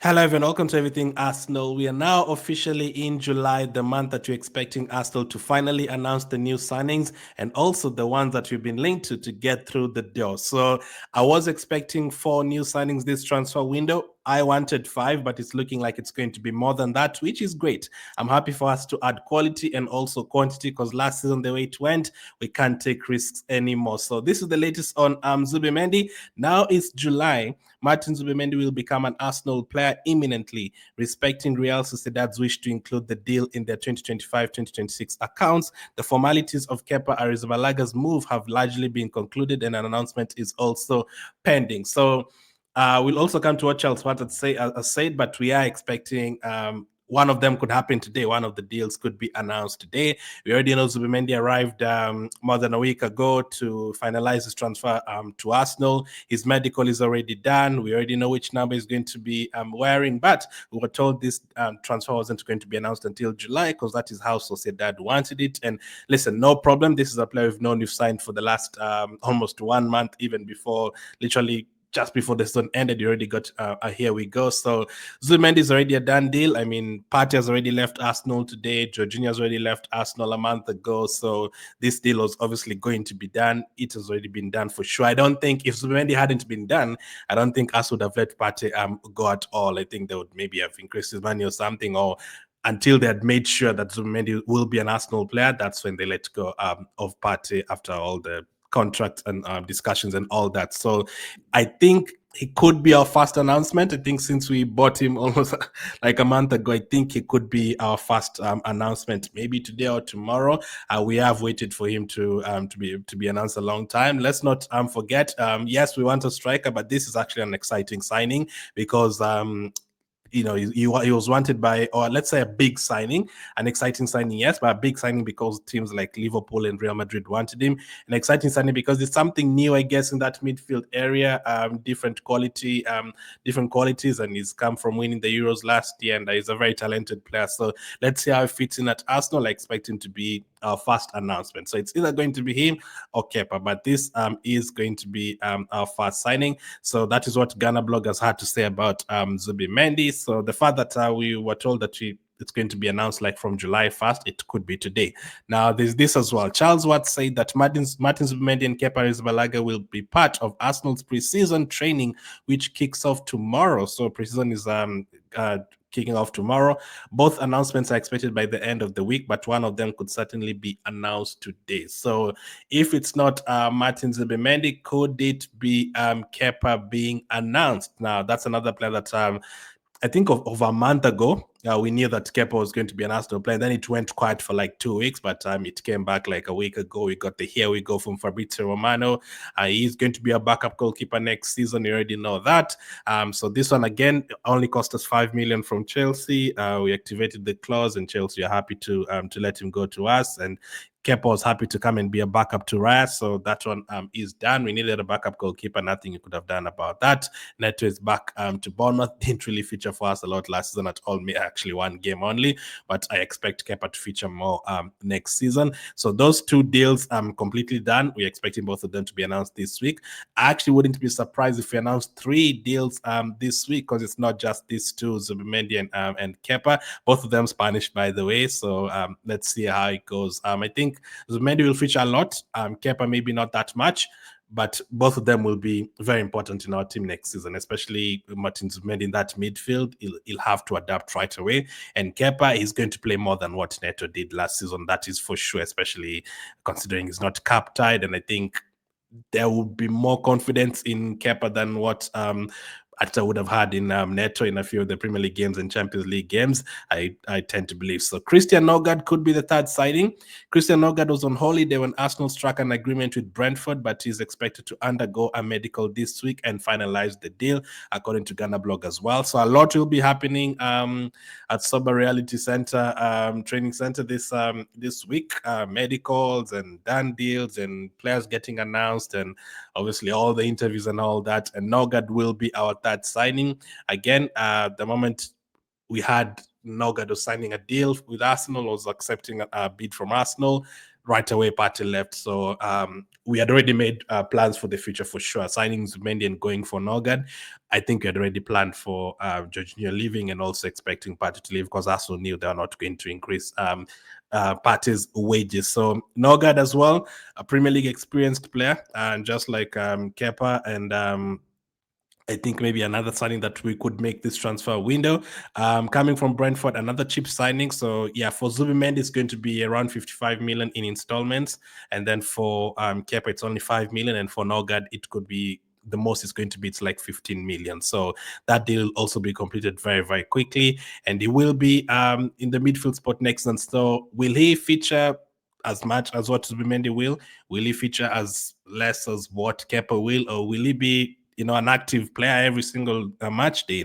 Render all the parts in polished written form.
Hello everyone, welcome to Everything Arsenal. We are now officially in July, the month that you're expecting Arsenal to finally announce the new signings and also the ones that we've been linked to get through the door. So I was expecting 4 new signings this transfer window. I wanted 5, but it's looking like it's going to be more than that, which is great. I'm happy for us to add quality and also quantity because last season, the way it went, we can't take risks anymore. So this is the latest on Zubimendi. Now it's July. Martin Zubimendi will become an Arsenal player imminently, respecting Real Sociedad's wish to include the deal in their 2025-2026 accounts. The formalities of Kepa Arrizabalaga move have largely been concluded, and an announcement is also pending. So we'll also come to what Charles Watt said, but we are expecting one of them could happen today. One of the deals could be announced today. We already know Zubimendi arrived more than a week ago to finalize his transfer to Arsenal. His medical is already done. We already know which number he's going to be wearing, but we were told this transfer wasn't going to be announced until July because that is how Sociedad wanted it. And listen, no problem. This is a player we've known, we've signed for the last almost 1 month, even before literally just before the season ended. You already got here we go. So Zubimendi is already a done deal. I mean, Partey has already left Arsenal today. Jorginho has already left Arsenal a month ago. So this deal was obviously going to be done. It has already been done for sure. I don't think if Zubimendi hadn't been done, I don't think us would have let Partey go at all. I think they would maybe have increased his money or something, or until they had made sure that Zubimendi will be an Arsenal player, that's when they let go of Partey after all the contract and discussions and all that. So I think he could be our first announcement. I think since we bought him almost like a month ago, I think he could be our first announcement, maybe today or tomorrow. We have waited for him to be announced a long time. Let's not forget. Yes, we want a striker, but this is actually an exciting signing because he was wanted by, or let's say a big signing, an exciting signing, yes, but a big signing because teams like Liverpool and Real Madrid wanted him. An exciting signing because it's something new, I guess, in that midfield area, different qualities, and he's come from winning the Euros last year, and he's a very talented player. So let's see how he fits in at Arsenal. I expect him to be our first announcement. So it's either going to be him or Kepa, but this is going to be our first signing. So that is what Ghana bloggers had to say about Zubimendi. So the fact that we were told that it's going to be announced like from July 1st, it could be today. Now, there's this as well. Charles Watt said that Martin Zubimendi and Kepa Arrizabalaga will be part of Arsenal's preseason training, which kicks off tomorrow. So preseason is kicking off tomorrow. Both announcements are expected by the end of the week, but one of them could certainly be announced today. So if it's not Martin Zubimendi, could it be Kepa being announced? Now, that's another player that I think of a month ago, we knew that Kepa was going to be an Arsenal player. Then it went quiet for like 2 weeks, but it came back like a week ago. We got the here we go from Fabrizio Romano. He's going to be a backup goalkeeper next season. You already know that. So this one again only cost us 5 million from Chelsea. We activated the clause, and Chelsea are happy to let him go to us. And Kepa was happy to come and be a backup to Raya, so that one is done. We needed a backup goalkeeper. Nothing you could have done about that. Neto is back to Bournemouth. Didn't really feature for us a lot last season at all. Actually, 1 game only, but I expect Kepa to feature more next season. So those 2 deals completely done. We're expecting both of them to be announced this week. I actually wouldn't be surprised if we announced 3 deals this week, because it's not just these 2, Zubimendi and Kepa. Both of them Spanish, by the way. So let's see how it goes. I think Zubimendi will feature a lot. Kepa maybe not that much, but both of them will be very important in our team next season, especially Martin Zubimendi in that midfield. He'll have to adapt right away. And Kepa is going to play more than what Neto did last season. That is for sure, especially considering he's not cap-tied. And I think there would be more confidence in Kepa than what I would have had in Neto in a few of the Premier League games and Champions League games. I tend to believe so. Cristhian Nørgaard could be the third signing. Cristhian Nørgaard was on holiday when Arsenal struck an agreement with Brentford, but he's expected to undergo a medical this week and finalize the deal, according to Ghana blog as well. So a lot will be happening at Sober Reality Center, Training Center this week. Medicals and done deals and players getting announced, and obviously all the interviews and all that. And Nørgaard will be our third signing. Again, the moment we had Nørgaard was signing a deal with Arsenal, was accepting a bid from Arsenal, right away Partey left. So we had already made plans for the future for sure. Signing Zubimendi and going for Nørgaard. I think we had already planned for Jorginho leaving and also expecting Partey to leave because Arsenal knew they were not going to increase Partey's wages. So Nørgaard as well, a Premier League experienced player, and just like Kepa and I think maybe another signing that we could make this transfer window. Coming from Brentford, another cheap signing. So yeah, for Zubimendi, it's going to be around 55 million in installments, and then for Kepa, it's only 5 million, and for Nørgaard, it could be the most is going to be it's like 15 million. So that deal will also be completed very, very quickly, and he will be in the midfield spot next. And so will he feature as much as what Zubimendi will? Will he feature as less as what Kepa will, or will he be an active player every single match day,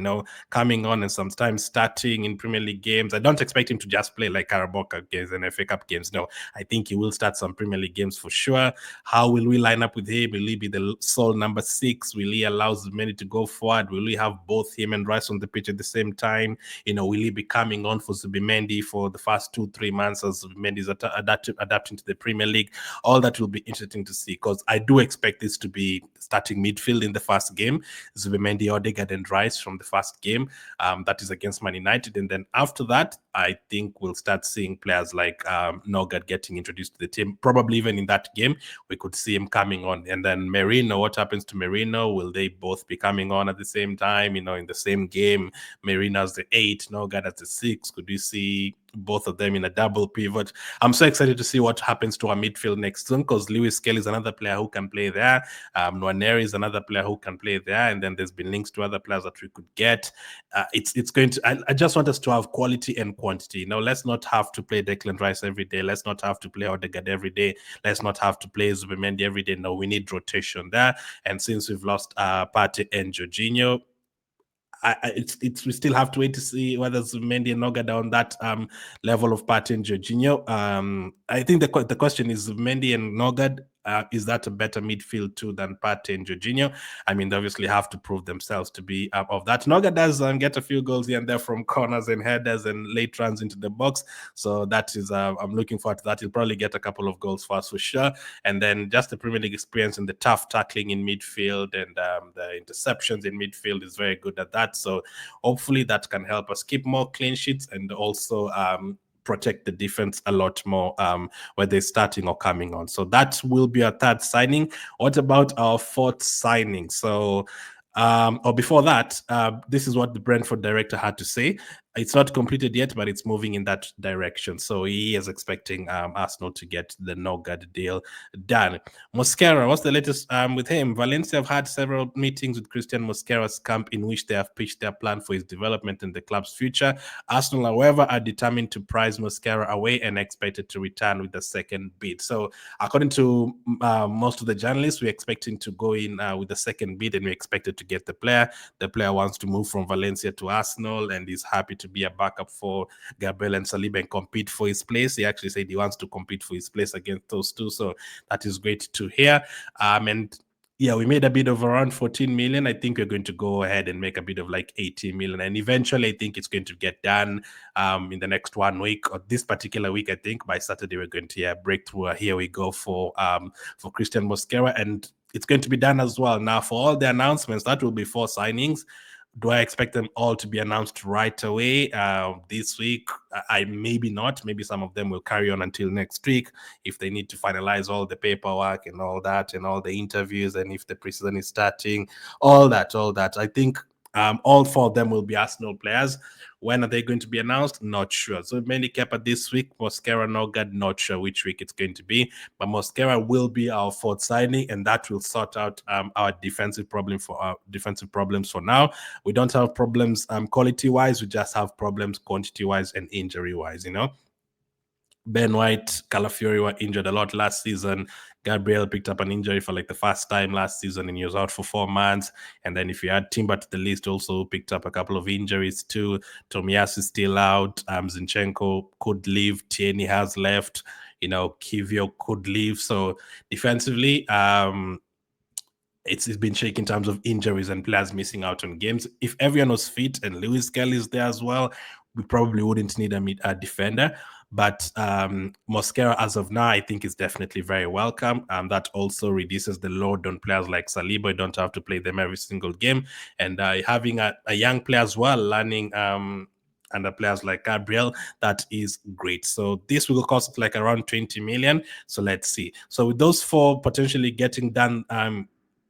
coming on and sometimes starting in Premier League games? I don't expect him to just play like Carabao Cup games and FA Cup games. No, I think he will start some Premier League games for sure. How will we line up with him? Will he be the sole number 6? Will he allow Zubimendi to go forward? Will we have both him and Rice on the pitch at the same time? Will he be coming on for Zubimendi for the first 2-3 months as Zubimendi is adapting to the Premier League? All that will be interesting to see, because I do expect this to be starting midfield in the first game. Zubimendi, Odegaard, and Rice from the first game. That is against Man United. And then after that, I think we'll start seeing players like Nørgaard getting introduced to the team. Probably even in that game, we could see him coming on. And then Merino, what happens to Merino? Will they both be coming on at the same time, in the same game? Merino as the 8, Nørgaard as the 6. Could we see both of them in a double pivot? I'm so excited to see what happens to our midfield next season, because Lewis Skelly is another player who can play there. Nwaneri is another player who can play there, and then there's been links to other players that we could get. It's going to. I just want us to have quality and quantity. Let's not have to play Declan Rice every day. Let's not have to play Odegaard every day. Let's not have to play Zubimendi every day. No, we need rotation there. And since we've lost Partey and Jorginho, we still have to wait to see whether Zubimendi and Nørgaard are on that level of Partey and Jorginho. I think the question is Zubimendi and Nørgaard. Is that a better midfield too than Partey and Jorginho? I mean, they obviously have to prove themselves to be of that. Nørgaard does get a few goals here and there from corners and headers and late runs into the box. So that is, I'm looking forward to that. He'll probably get a couple of goals for us for sure. And then just the Premier League experience and the tough tackling in midfield and the interceptions in midfield is very good at that. So hopefully that can help us keep more clean sheets and also protect the defense a lot more whether they're starting or coming on. So that will be our third signing. What about our fourth signing? So or before that, this is what the Brentford director had to say. It's not completed yet, but it's moving in that direction. So he is expecting Arsenal to get the Nørgaard deal done. Mosquera, what's the latest with him? Valencia have had several meetings with Cristhian Mosquera's camp in which they have pitched their plan for his development and the club's future. Arsenal, however, are determined to prize Mosquera away and expected to return with the second bid. So according to most of the journalists, we're expecting to go in with the second bid, and we expected to get the player. The player wants to move from Valencia to Arsenal and is happy to be a backup for Gabriel and Saliba and compete for his place. He actually said he wants to compete for his place against those two. So that is great to hear. And yeah, we made a bid of around 14 million. I think we're going to go ahead and make a bid of like 18 million. And eventually, I think it's going to get done in the next 1 week, or this particular week. I think by Saturday, we're going to break through. Here we go for Cristhian Mosquera. And it's going to be done as well. Now, for all the announcements, that will be 4 signings. Do I expect them all to be announced right away this week? I maybe not. Maybe some of them will carry on until next week if they need to finalize all the paperwork and all that and all the interviews, and if the preseason is starting, all that. I think all 4 of them will be Arsenal players. When are they going to be announced? Not sure. So many Kepa this week, Mosquera, Nørgaard, not sure which week it's going to be. But Mosquera will be our 4th signing, and that will sort out our defensive problems for now. We don't have problems quality-wise. We just have problems quantity-wise and injury-wise, Ben White, Calafiori were injured a lot last season. Gabriel picked up an injury for like the first time last season, and he was out for 4 months. And then if you add Timber to the list, also picked up a couple of injuries too. Tomiyasu is still out. Zinchenko could leave. Tierney has left. Kivio could leave. So defensively, it's been shaky in terms of injuries and players missing out on games. If everyone was fit and Lewis Skelly is there as well, we probably wouldn't need a defender. But Mosquera, as of now, I think is definitely very welcome. That also reduces the load on players like Saliba. You don't have to play them every single game. And having a young player as well, learning under players like Gabriel, that is great. So this will cost like around 20 million. So let's see. So with those four potentially getting done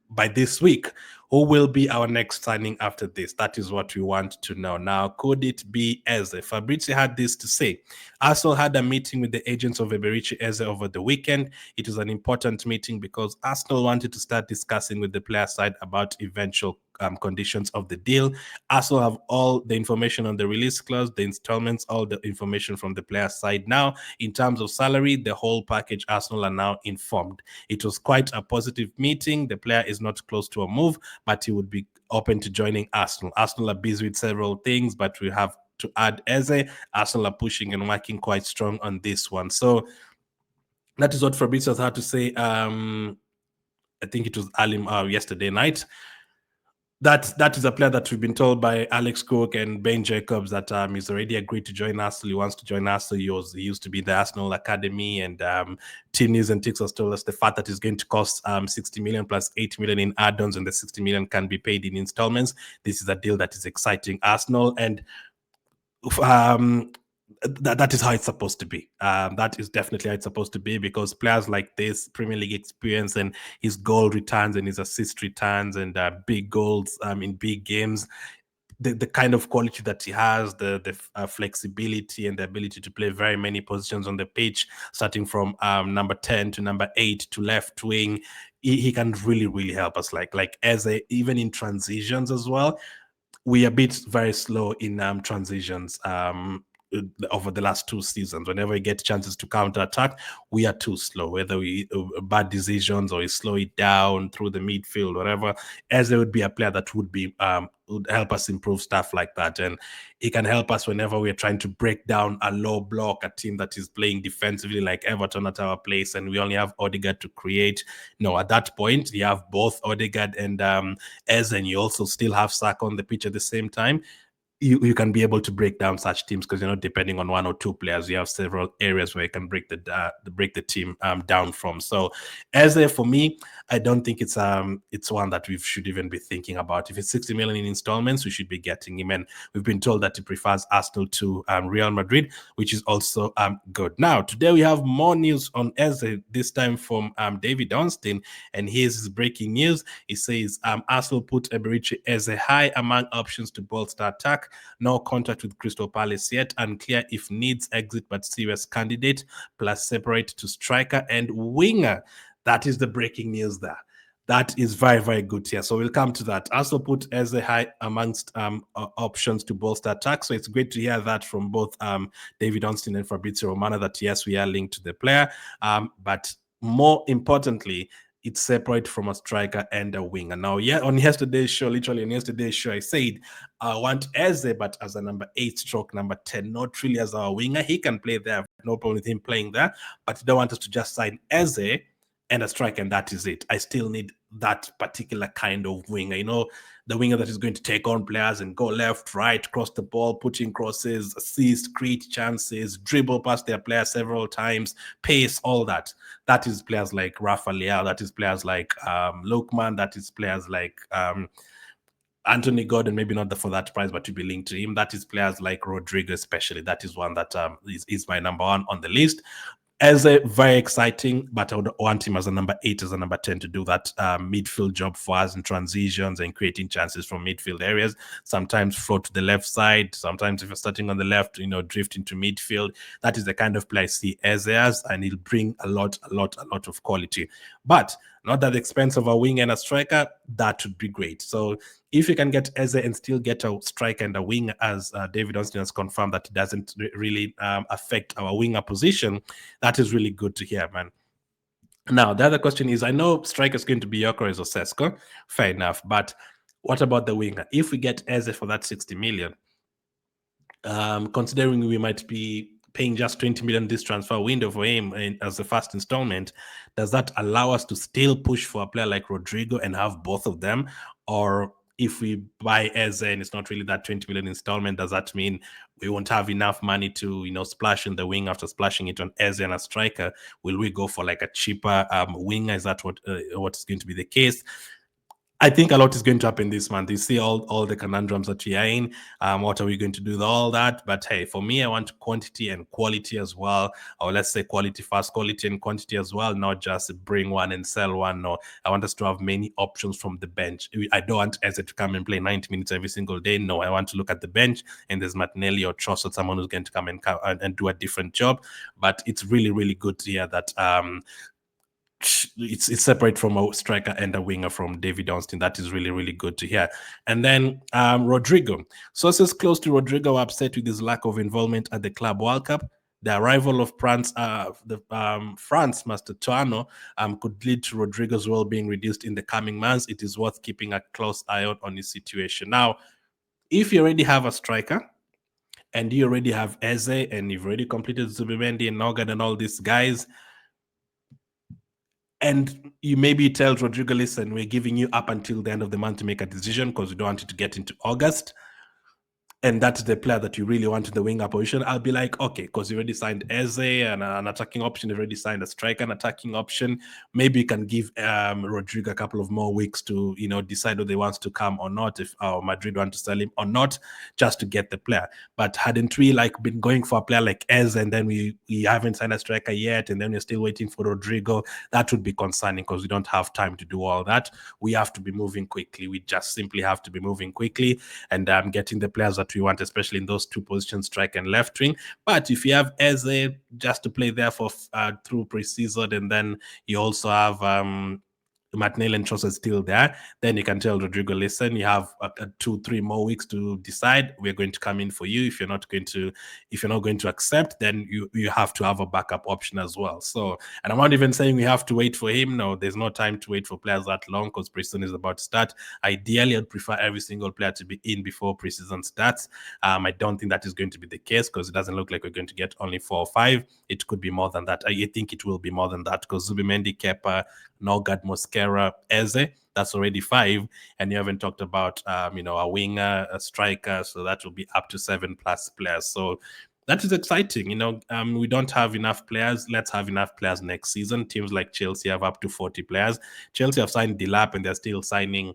by this week, who will be our next signing after this? That is what we want to know. Now, could it be Eze? Fabrizio had this to say. Arsenal had a meeting with the agents of Eberechi Eze over the weekend. It was an important meeting because Arsenal wanted to start discussing with the player side about eventual conditions of the deal. Arsenal have all the information on the release clause, the installments, all the information from the player side now. In terms of salary, the whole package, Arsenal are now informed. It was quite a positive meeting. The player is not close to a move, but he would be open to joining Arsenal. Arsenal are busy with several things, but we have to add Eze. Arsenal are pushing and working quite strong on this one. So that is what Fabrizio had to say. I think it was yesterday night. That is a player that we've been told by Alex Cook and Ben Jacobs that he's already agreed to join Arsenal. He wants to join Arsenal. He used to be the Arsenal Academy, and Team News and Tix has told us the fact that it's going to cost 60 million plus 8 million in add-ons, and the 60 million can be paid in installments. This is a deal that is exciting Arsenal, and that is how it's supposed to be. That is definitely how it's supposed to be, because players like this, Premier League experience and his goal returns and his assist returns and big goals in big games, the kind of quality that he has, the flexibility and the ability to play very many positions on the pitch, starting from number 10 to number 8 to left wing, he can really, really help us. Like as even in transitions as well, we are a bit very slow in transitions over the last 2 seasons. Whenever we get chances to counter attack, we are too slow, whether we bad decisions or we slow it down through the midfield, whatever. As there would be a player that would help us improve stuff like that. And it can help us whenever we're trying to break down a low block, a team that is playing defensively like Everton at our place, and we only have Odegaard to create. No, at that point, you have both Odegaard and Eze, and you also still have Saka on the pitch at the same time. You can be able to break down such teams, because you're not depending on one or two players. You have several areas where you can break the team down from. So, for me, I don't think it's one that we should even be thinking about. If it's 60 million in installments, we should be getting him. And we've been told that he prefers Arsenal to Real Madrid, which is also good. Now, today we have more news on Eze, this time from David Ornstein, and here's his breaking news. He says Arsenal put Eberechi Eze high among options to bolster attack. No contact with Crystal Palace yet. Unclear if needs exit, but serious candidate. Plus separate to striker and winger. That is the breaking news there. That is very, very good here. So we'll come to that. Also put Eze high amongst options to bolster attack. So it's great to hear that from both David Ornstein and Fabrizio Romano, that yes, we are linked to the player. But more importantly, it's separate from a striker and a winger. Now, on yesterday's show, I said I want Eze, but as a number 8 stroke number 10, not really as our winger. He can play there, no problem with him playing there, but you don't want us to just sign Eze and a striker, and that is it. I still need that particular kind of winger, the winger that is going to take on players and go left, right, cross the ball, put in crosses, assist, create chances, dribble past their players several times, pace, all that. That is players like Rafa Leao. That is players like Lookman. That is players like Anthony Gordon, maybe not for that price, but to be linked to him. That is players like Rodrygo, especially. That is one that is my number 1 on the list. Eze, very exciting, but I would want him as a number 8, as a number 10 to do that midfield job for us in transitions and creating chances from midfield areas. Sometimes float to the left side. Sometimes if you're starting on the left, drift into midfield. That is the kind of play I see Eze as, and he'll bring a lot of quality. But not at the expense of a wing and a striker. That would be great. So if you can get Eze and still get a striker and a wing, as David Ornstein has confirmed that it doesn't really affect our winger position, that is really good to hear, man. Now, the other question is, I know striker is going to be Gyökeres or Sesko. Fair enough. But what about the winger? If we get Eze for that 60 million, considering we might be paying just 20 million this transfer window for him as the first installment, does that allow us to still push for a player like Rodrygo and have both of them? Or if we buy Eze and it's not really that 20 million installment, does that mean we won't have enough money to, splash in the wing after splashing it on Eze and a striker? Will we go for like a cheaper winger? Is that what's going to be the case? I think a lot is going to happen this month. You see all the conundrums that we are in. What are we going to do with all that? But hey, for me, I want quantity and quality as well. Or let's say quality first, quality and quantity as well, not just bring one and sell one. No, I want us to have many options from the bench. I don't want Eze to come and play 90 minutes every single day. No, I want to look at the bench and there's Martinelli or Trossard, someone who's going to come and do a different job. But it's really, really good to hear that it's separate from a striker and a winger from David Johnston. That is really, really good to hear. And then Rodrygo. Sources close to Rodrygo are upset with his lack of involvement at the Club World Cup. The arrival of France Master Tuano could lead to Rodrygo's role being reduced in the coming months. It is worth keeping a close eye out on his situation. Now, if you already have a striker, and you already have Eze, and you've already completed Zubimendi and Nørgaard and all these guys, and you maybe tell Rodrygo, listen, we're giving you up until the end of the month to make a decision because we don't want it to get into August, and that's the player that you really want in the winger position, I'll be like, okay, because you already signed Eze and an attacking option, you already signed a striker, an attacking option. Maybe you can give Rodrygo a couple of more weeks to, decide whether he wants to come or not, if Madrid want to sell him or not, just to get the player. But hadn't we been going for a player like Eze and then we haven't signed a striker yet, and then we're still waiting for Rodrygo? That would be concerning because we don't have time to do all that. We have to be moving quickly. We just simply have to be moving quickly and getting the players that we want, especially in those two positions, strike and left wing. But if you have Eze just to play there for through pre-season, and then you also have Martinelli and Trossard still there, then you can tell Rodrygo, listen, you have 2-3 more weeks to decide. We're going to come in for you. If you're not going to accept, then you have to have a backup option as well. So, and I'm not even saying we have to wait for him. No, there's no time to wait for players that long because preseason is about to start. Ideally, I'd prefer every single player to be in before preseason starts. I don't think that is going to be the case because it doesn't look like we're going to get only 4 or 5. It could be more than that. I think it will be more than that because Zubimendi, Kepa, Nørgaard, Mosquera, Eze, that's already 5, and you haven't talked about a winger, a striker, so that will be up to 7+ players. So that is exciting. We don't have enough players. Let's have enough players next season. Teams like Chelsea have up to 40 players. Chelsea have signed Delap and they're still signing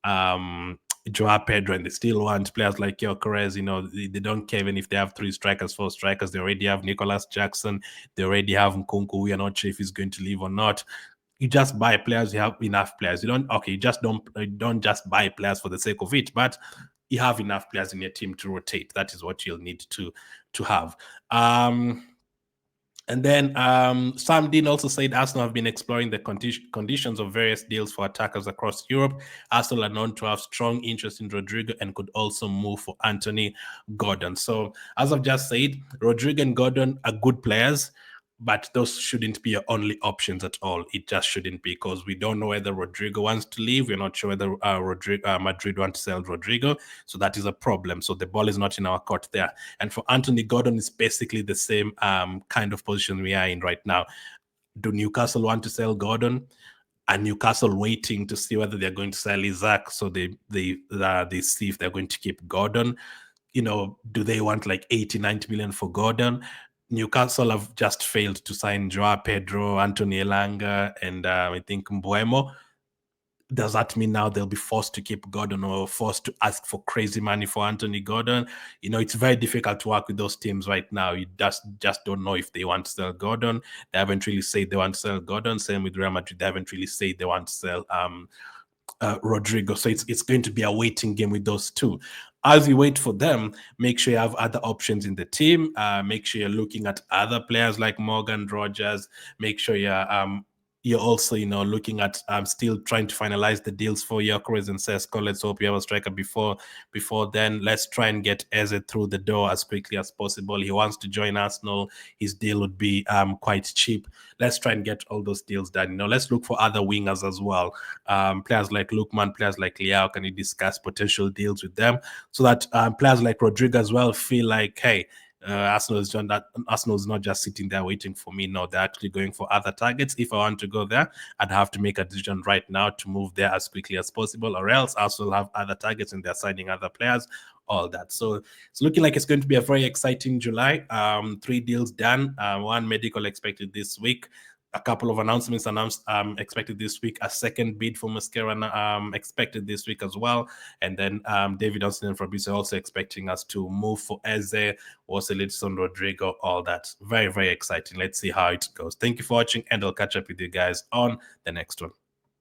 Joao Pedro, and they still want players like Gyökeres. They don't care even if they have 3 strikers, 4 strikers. They already have Nicholas Jackson. They already have Nkunku. We are not sure if he's going to leave or not. You just buy players. You have enough players. You don't just buy players for the sake of it, but you have enough players in your team to rotate. That is what you'll need to have. And then Sam Dean also said Arsenal have been exploring the conditions of various deals for attackers across Europe. Arsenal are known to have strong interest in Rodrygo and could also move for Anthony Gordon. So as I've just said, Rodrygo and Gordon are good players, but those shouldn't be your only options at all. It just shouldn't be, because we don't know whether Rodrygo wants to leave. We're not sure whether Madrid want to sell Rodrygo. So that is a problem. So the ball is not in our court there. And for Anthony Gordon, it's basically the same kind of position we are in right now. Do Newcastle want to sell Gordon? And Newcastle waiting to see whether they're going to sell Isaac, so they see if they're going to keep Gordon. Do they want like 80-90 million for Gordon? Newcastle have just failed to sign Joao Pedro, Anthony Elanga, and I think Mbeumo. Does that mean now they'll be forced to keep Gordon or forced to ask for crazy money for Anthony Gordon? It's very difficult to work with those teams right now. You just don't know if they want to sell Gordon. They haven't really said they want to sell Gordon. Same with Real Madrid. They haven't really said they want to sell Rodrygo. So it's going to be a waiting game with those two. As you wait for them, make sure you have other options in the team. Make sure you're looking at other players like Morgan Rogers. Make sure you're also, looking at still trying to finalize the deals for Gyökeres and Sesko. Let's hope you have a striker before then. Let's try and get Eze through the door as quickly as possible. He wants to join Arsenal. His deal would be quite cheap. Let's try and get all those deals done. Let's look for other wingers as well. Players like Lookman, players like Liao, can you discuss potential deals with them so that players like Rodrygo as well feel like, hey, Arsenal is not just sitting there waiting for me. No, they're actually going for other targets. If I want to go there, I'd have to make a decision right now to move there as quickly as possible, or else Arsenal have other targets and they're signing other players, all that. So it's looking like it's going to be a very exciting July. 3 deals done, one medical expected this week. A couple of announcements expected this week. A second bid for Mosquera expected this week as well. And then David Johnson and Fabrizio also expecting us to move for Eze, also Lidson, Rodrygo, all that. Very, very exciting. Let's see how it goes. Thank you for watching, and I'll catch up with you guys on the next one.